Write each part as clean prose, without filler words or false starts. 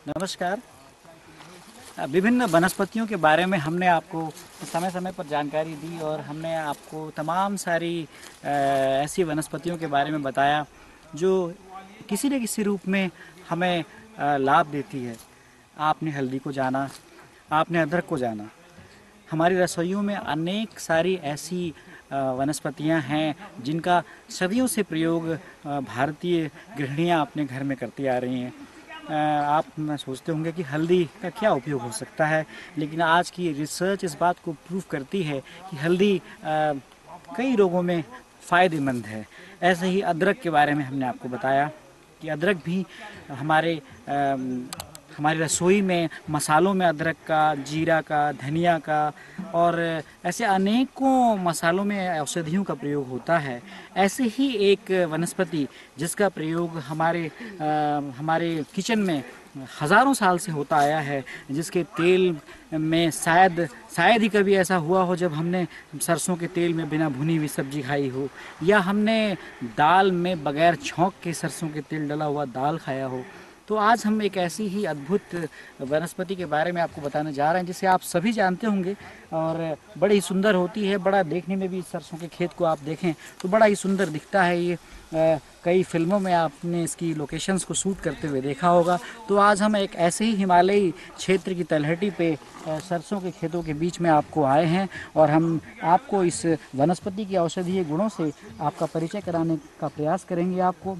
नमस्कार। विभिन्न वनस्पतियों के बारे में हमने आपको समय समय पर जानकारी दी और हमने आपको तमाम सारी ऐसी वनस्पतियों के बारे में बताया जो किसी न किसी रूप में हमें लाभ देती है। आपने हल्दी को जाना, आपने अदरक को जाना। हमारी रसोइयों में अनेक सारी ऐसी वनस्पतियां हैं जिनका सदियों से प्रयोग भारतीय गृहिणियां अपने घर में करती आ रही हैं। आप सोचते होंगे कि हल्दी का क्या उपयोग हो सकता है, लेकिन आज की रिसर्च इस बात को प्रूव करती है कि हल्दी कई रोगों में फ़ायदेमंद है। ऐसे ही अदरक के बारे में हमने आपको बताया कि अदरक भी हमारे हमारी रसोई में मसालों में अदरक का, जीरा का, धनिया का और ऐसे अनेकों मसालों में औषधियों का प्रयोग होता है। ऐसे ही एक वनस्पति जिसका प्रयोग हमारे किचन में हज़ारों साल से होता आया है, जिसके तेल में शायद ही कभी ऐसा हुआ हो जब हमने सरसों के तेल में बिना भुनी हुई सब्जी खाई हो, या हमने दाल में बगैर छौंक के सरसों के तेल डला हुआ दाल खाया हो। तो आज हम एक ऐसी ही अद्भुत वनस्पति के बारे में आपको बताने जा रहे हैं जिसे आप सभी जानते होंगे और बड़ी ही सुंदर होती है। बड़ा देखने में भी, सरसों के खेत को आप देखें तो बड़ा ही सुंदर दिखता है ये। कई फिल्मों में आपने इसकी लोकेशंस को शूट करते हुए देखा होगा। तो आज हम एक ऐसे ही हिमालयी क्षेत्र की तलहटी पे सरसों के खेतों के बीच में आपको आए हैं और हम आपको इस वनस्पति के औषधीय गुणों से आपका परिचय कराने का प्रयास करेंगे। आपको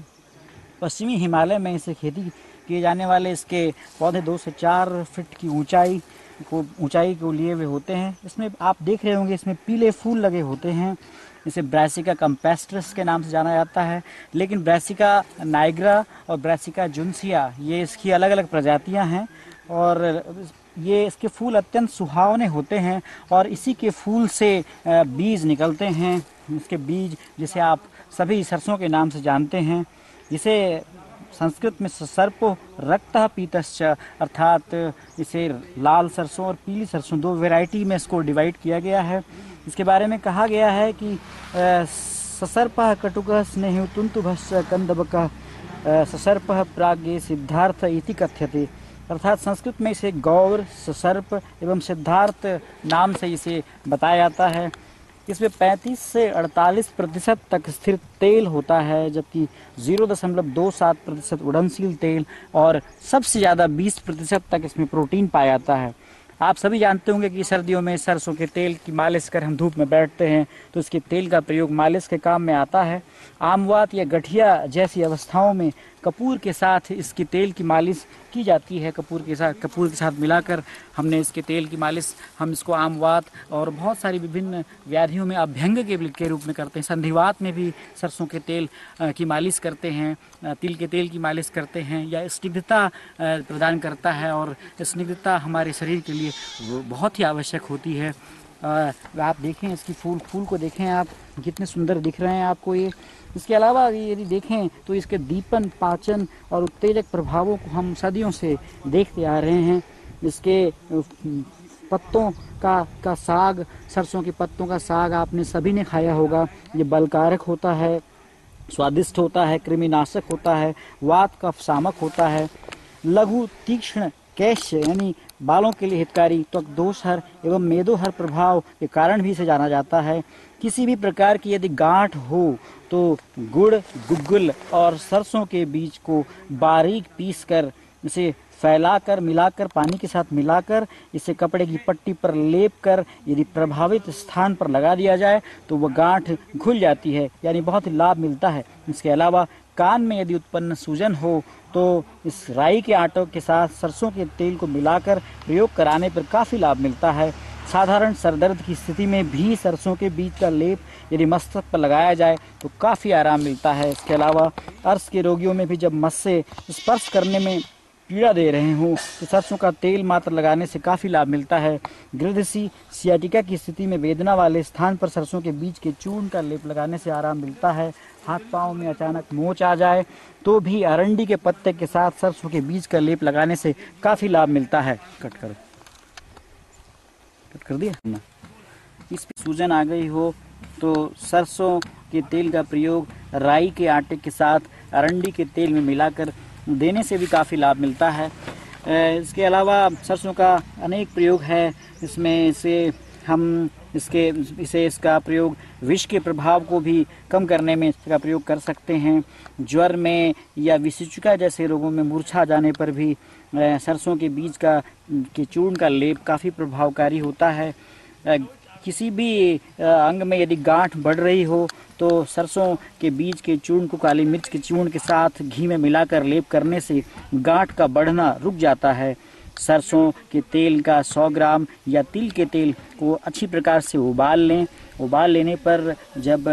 पश्चिमी हिमालय में इसे खेती किए जाने वाले इसके पौधे 2 से 4 फीट की ऊंचाई को लिए हुए होते हैं। इसमें आप देख रहे होंगे, इसमें पीले फूल लगे होते हैं। इसे ब्रासिका कैम्पेस्ट्रस के नाम से जाना जाता है, लेकिन ब्रासिका नाइग्रा और ब्रासिका जुन्सिया ये इसकी अलग अलग प्रजातियां हैं और ये इसके फूल अत्यंत सुहावने होते हैं और इसी के फूल से बीज निकलते हैं। इसके बीज जिसे आप सभी सरसों के नाम से जानते हैं, जिसे संस्कृत में सर्पो रक्तः पीतश्च, अर्थात इसे लाल सरसों और पीली सरसों 2 वैरायटी में इसको डिवाइड किया गया है। इसके बारे में कहा गया है कि ससर्पः कटुकः स्नेहुतुन्तुभश्च कंदबकः ससर्पः प्राज्ञे सिद्धार्थ इति कथ्यते। अर्थात संस्कृत में इसे गौर, ससर्प एवं सिद्धार्थ नाम से इसे बताया जाता है। इसमें 35 से 48% तक स्थिर तेल होता है, जबकि 0.27% उड़नशील तेल और सबसे ज़्यादा 20% तक इसमें प्रोटीन पाया जाता है। आप सभी जानते होंगे कि सर्दियों में सरसों के तेल की मालिश कर हम धूप में बैठते हैं तो इसके तेल का प्रयोग मालिश के काम में आता है। आमवात या गठिया जैसी अवस्थाओं में कपूर के साथ इसकी तेल की मालिश की जाती है। कपूर के साथ मिलाकर हमने इसके तेल की मालिश, हम इसको आमवात और बहुत सारी विभिन्न व्याधियों में अभ्यंग के रूप में करते हैं। संधिवात में भी सरसों के तेल की मालिश करते हैं, तिल के तेल की मालिश करते हैं। या स्निग्धता प्रदान करता है और स्निग्धता हमारे शरीर के लिए बहुत ही आवश्यक होती है। आप देखें इसकी फूल को देखें आप, कितने सुंदर दिख रहे हैं आपको ये। इसके अलावा यदि देखें तो इसके दीपन, पाचन और उत्तेजक प्रभावों को हम सदियों से देखते आ रहे हैं। इसके पत्तों का साग, सरसों के पत्तों का साग आपने सभी ने खाया होगा। ये बलकारक होता है, स्वादिष्ट होता है, कृमिनाशक होता है, वात का शामक होता है, लघु तीक्ष्ण कैश यानी बालों के लिए हितकारी, त्वक दोषहर एवं मेदोहर प्रभाव के कारण भी इसे जाना जाता है। किसी भी प्रकार की यदि गांठ हो तो गुड़, गुग्गुल और सरसों के बीज को बारीक पीसकर इसे फैलाकर, मिलाकर, पानी के साथ मिलाकर इसे कपड़े की पट्टी पर लेप कर यदि प्रभावित स्थान पर लगा दिया जाए तो वह गांठ घुल जाती है, यानी बहुत ही लाभ मिलता है। इसके अलावा कान में यदि उत्पन्न सूजन हो तो इस राई के आटे के साथ सरसों के तेल को मिलाकर प्रयोग कराने पर काफ़ी लाभ मिलता है। साधारण सरदर्द की स्थिति में भी सरसों के बीज का लेप यदि मस्तक पर लगाया जाए तो काफ़ी आराम मिलता है। इसके अलावा अर्श के रोगियों में भी जब मस से स्पर्श करने में पीड़ा दे रहे हों तो सरसों का तेल मात्र लगाने से काफ़ी लाभ मिलता है। गृद्धसी सियाटिका की स्थिति में वेदना वाले स्थान पर सरसों के बीज के चूर्ण का लेप लगाने से आराम मिलता है। हाथ पाँव में अचानक मोच आ जाए तो भी अरंडी के पत्ते के साथ सरसों के बीज का लेप लगाने से काफ़ी लाभ मिलता है। कट कर दिया ना। इस पे सूजन आ गई हो तो सरसों के तेल का प्रयोग राई के आटे के साथ अरंडी के तेल में मिलाकर देने से भी काफ़ी लाभ मिलता है। इसके अलावा सरसों का अनेक प्रयोग है। इसमें से हम इसका प्रयोग विष के प्रभाव को भी कम करने में इसका प्रयोग कर सकते हैं। ज्वर में या विषिका जैसे रोगों में मूर्छा जाने पर भी सरसों के बीज के चूर्ण का लेप काफ़ी प्रभावकारी होता है। किसी भी अंग में यदि गांठ बढ़ रही हो तो सरसों के बीज के चूर्ण को काली मिर्च के चूर्ण के साथ घी में मिलाकर लेप करने से गांठ का बढ़ना रुक जाता है। सरसों के तेल का 100 ग्राम या तिल के तेल को अच्छी प्रकार से उबाल लें। उबाल लेने पर जब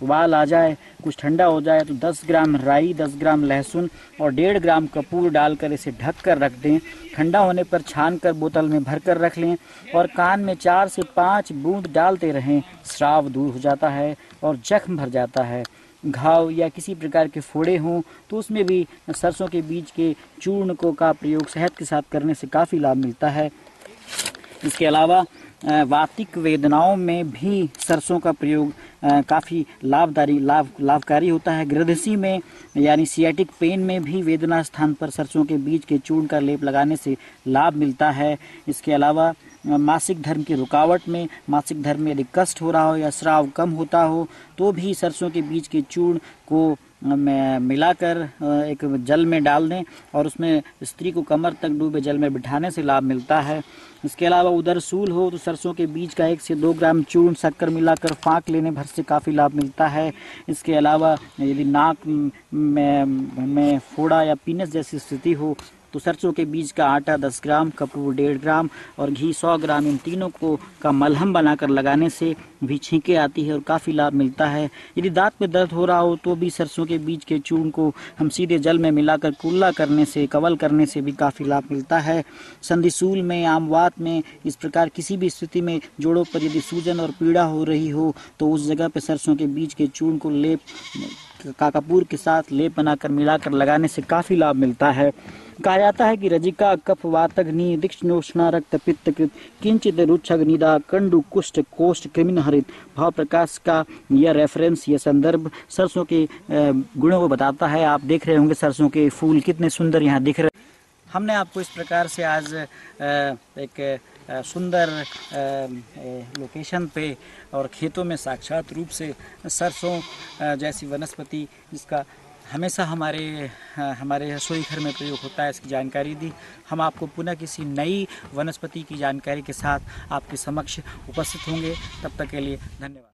उबाल आ जाए, कुछ ठंडा हो जाए तो 10 ग्राम राई, 10 ग्राम लहसुन और 1.5 ग्राम कपूर डालकर इसे ढक कर रख दें। ठंडा होने पर छान कर बोतल में भर कर रख लें और कान में 4 से 5 बूंद डालते रहें। स्राव दूर हो जाता है और जख्म भर जाता है। घाव या किसी प्रकार के फोड़े हों तो उसमें भी सरसों के बीज के चूर्ण का प्रयोग शहद के साथ करने से काफ़ी लाभ मिलता है। इसके अलावा वातिक वेदनाओं में भी सरसों का प्रयोग काफ़ी लाभकारी होता है। गृद्धसी में यानी सियाटिक पेन में भी वेदना स्थान पर सरसों के बीज के चूर्ण का लेप लगाने से लाभ मिलता है। इसके अलावा मासिक धर्म की रुकावट में, मासिक धर्म में यदि कष्ट हो रहा हो या स्राव कम होता हो तो भी सरसों के बीज के चूर्ण को मिलाकर एक जल में डाल दें और उसमें स्त्री को कमर तक डूबे जल में बिठाने से लाभ मिलता है। इसके अलावा उदर सूल हो तो सरसों के बीज का 1 से 2 ग्राम चूर्ण शक्कर मिलाकर फाँक लेने भर से काफ़ी लाभ मिलता है। इसके अलावा यदि नाक में फोड़ा या पीनस जैसी स्थिति हो तो सरसों के बीज का आटा 10 ग्राम, कपूर 1.5 ग्राम और घी 100 ग्राम, इन तीनों का मलहम बनाकर लगाने से भी छींके आती है और काफ़ी लाभ मिलता है। यदि दांत में दर्द हो रहा हो तो भी सरसों के बीज के चूर्ण को हम सीधे जल में मिलाकर कुल्ला करने से, कवल करने से भी काफ़ी लाभ मिलता है। संधिसूल में, आमवात में, इस प्रकार किसी भी स्थिति में जोड़ों पर यदि सूजन और पीड़ा हो रही हो तो उस जगह पर सरसों के बीज के चूर्ण को कपूर के साथ लेप बनाकर मिलाकर लगाने से काफ़ी लाभ मिलता है। कहा जाता है कि रजिका, कफ, वातग्नि, दीक्षणोष्णा, रक्त, पित्त, कृत, किंचित रुच्छग्निदा, कंडु, कुष्ठ, कोष्ठ, कृमिन हरित भाव प्रकाश का यह रेफरेंस, यह संदर्भ सरसों के गुणों को बताता है। आप देख रहे होंगे सरसों के फूल कितने सुंदर यहाँ दिख रहे। हमने आपको इस प्रकार से आज एक सुंदर लोकेशन पे और खेतों में साक्षात रूप से सरसों जैसी वनस्पति जिसका हमेशा हमारे रसोई घर में प्रयोग होता है, इसकी जानकारी दी। हम आपको पुनः किसी नई वनस्पति की जानकारी के साथ आपके समक्ष उपस्थित होंगे। तब तक के लिए धन्यवाद।